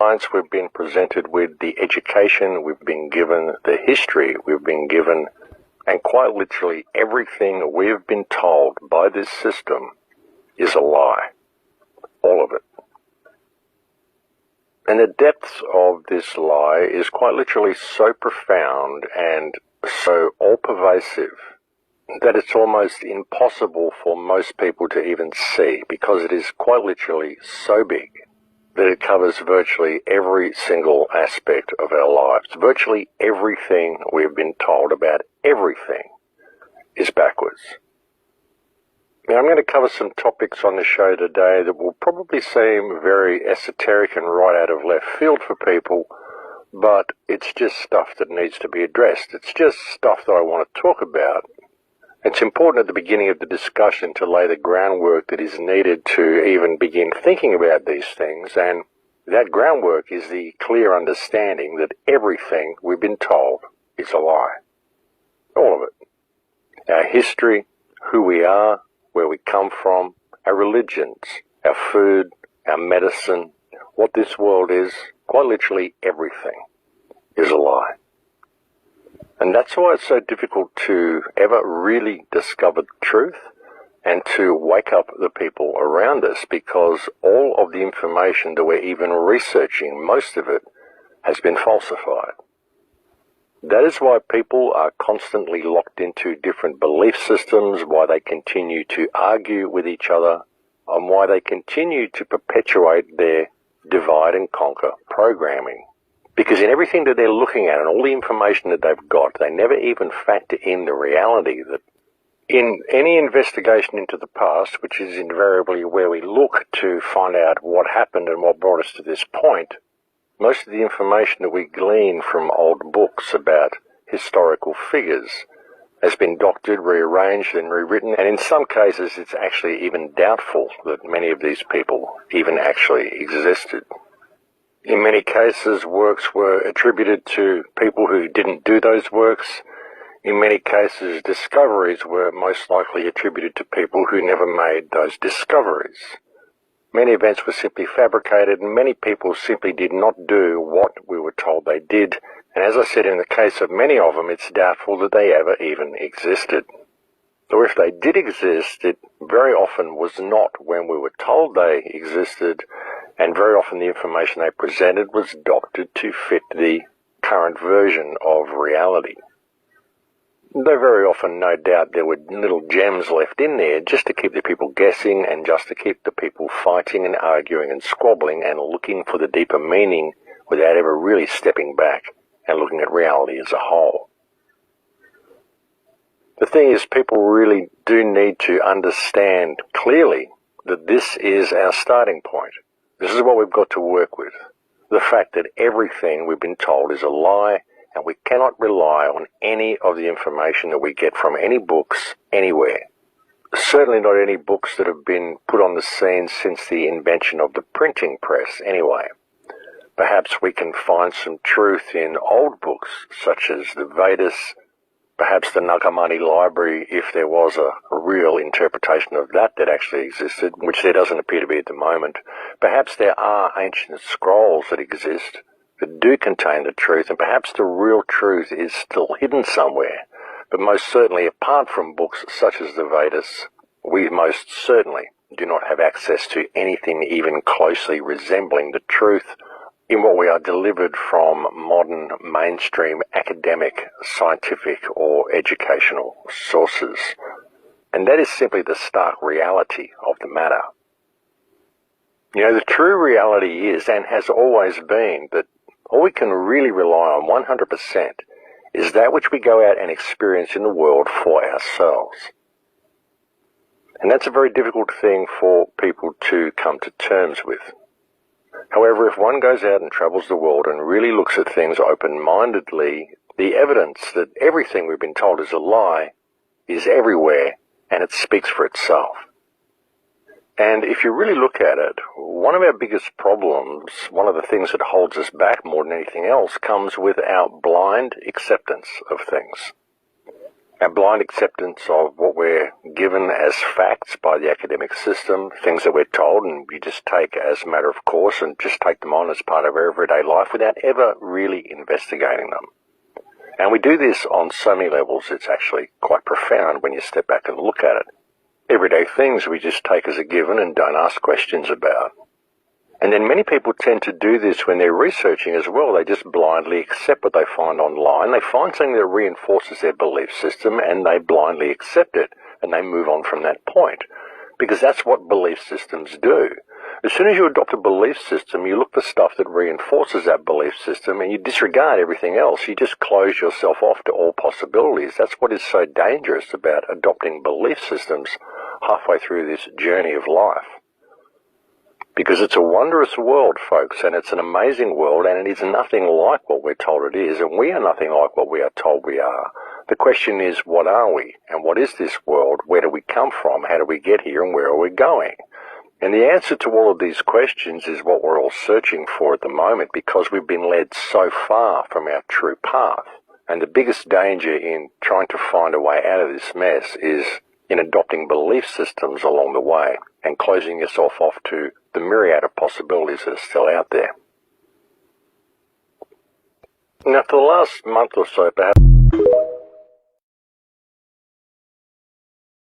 science we've been presented with, the education we've been given, the history we've been given, and quite literally everything we've been told by this system is a lie. All of it. And the depths of this lie is quite literally so profound and so all-pervasive that it's almost impossible for most people to even see, because it is quite literally so big that it covers virtually every single aspect of our lives. Virtually everything we've been told about everything is backwards. Now, I'm going to cover some topics on the show today that will probably seem very esoteric and right out of left field for people, but it's just stuff that needs to be addressed. It's just stuff that I want to talk about. It's important at the beginning of the discussion to lay the groundwork that is needed to even begin thinking about these things, and that groundwork is the clear understanding that everything we've been told is a lie. All of it. Our history, who we are, where we come from, our religions, our food, our medicine, what this world is, quite literally everything is a lie. And that's why it's so difficult to ever really discover the truth and to wake up the people around us, because all of the information that we're even researching, most of it, has been falsified. That is why people are constantly locked into different belief systems, why they continue to argue with each other, and why they continue to perpetuate their divide and conquer programming. Because in everything that they're looking at and all the information that they've got, they never even factor in the reality that in any investigation into the past, which is invariably where we look to find out what happened and what brought us to this point, most of the information that we glean from old books about historical figures has been doctored, rearranged and rewritten, and in some cases it's actually even doubtful that many of these people even actually existed. In many cases, works were attributed to people who didn't do those works. In many cases, discoveries were most likely attributed to people who never made those discoveries. Many events were simply fabricated, and many people simply did not do what we were told they did. And as I said, in the case of many of them, it's doubtful that they ever even existed. Or if they did exist, it very often was not when we were told they existed, and very often the information they presented was doctored to fit the current version of reality. Though very often, no doubt, there were little gems left in there just to keep the people guessing and just to keep the people fighting and arguing and squabbling and looking for the deeper meaning without ever really stepping back and looking at reality as a whole. The thing is, people really do need to understand clearly that this is our starting point. This is what we've got to work with. The fact that everything we've been told is a lie, and we cannot rely on any of the information that we get from any books anywhere. Certainly not any books that have been put on the scene since the invention of the printing press anyway. Perhaps we can find some truth in old books, such as the Vedas, perhaps the Nag Hammadi library, if there was a real interpretation of that actually existed, which there doesn't appear to be at the moment. Perhaps there are ancient scrolls that exist that do contain the truth, and perhaps the real truth is still hidden somewhere. But most certainly, apart from books such as the Vedas, we most certainly do not have access to anything even closely resembling the truth in what we are delivered from modern mainstream academic, scientific or educational sources. And that is simply the stark reality of the matter. You know, the true reality is, and has always been, that all we can really rely on 100% is that which we go out and experience in the world for ourselves. And that's a very difficult thing for people to come to terms with. However, if one goes out and travels the world and really looks at things open-mindedly, the evidence that everything we've been told is a lie is everywhere, and it speaks for itself. And if you really look at it, one of our biggest problems, one of the things that holds us back more than anything else, comes with our blind acceptance of things. Our blind acceptance of what we're given as facts by the academic system, things that we're told and we just take as a matter of course and just take them on as part of our everyday life without ever really investigating them. And we do this on so many levels, it's actually quite profound when you step back and look at it. Everyday things we just take as a given and don't ask questions about. And then many people tend to do this when they're researching as well. They just blindly accept what they find online. They find something that reinforces their belief system and they blindly accept it and they move on from that point. Because that's what belief systems do. As soon as you adopt a belief system, you look for stuff that reinforces that belief system and you disregard everything else. You just close yourself off to all possibilities. That's what is so dangerous about adopting belief systems halfway through this journey of life. Because it's a wondrous world, folks, and it's an amazing world, and it is nothing like what we're told it is, and we are nothing like what we are told we are. The question is, what are we? And what is this world? Where do we come from? How do we get here? And where are we going? And the answer to all of these questions is what we're all searching for at the moment, because we've been led so far from our true path. And the biggest danger in trying to find a way out of this mess is in adopting belief systems along the way and closing yourself off to the myriad of possibilities that are still out there. Now, for the last month or so, perhaps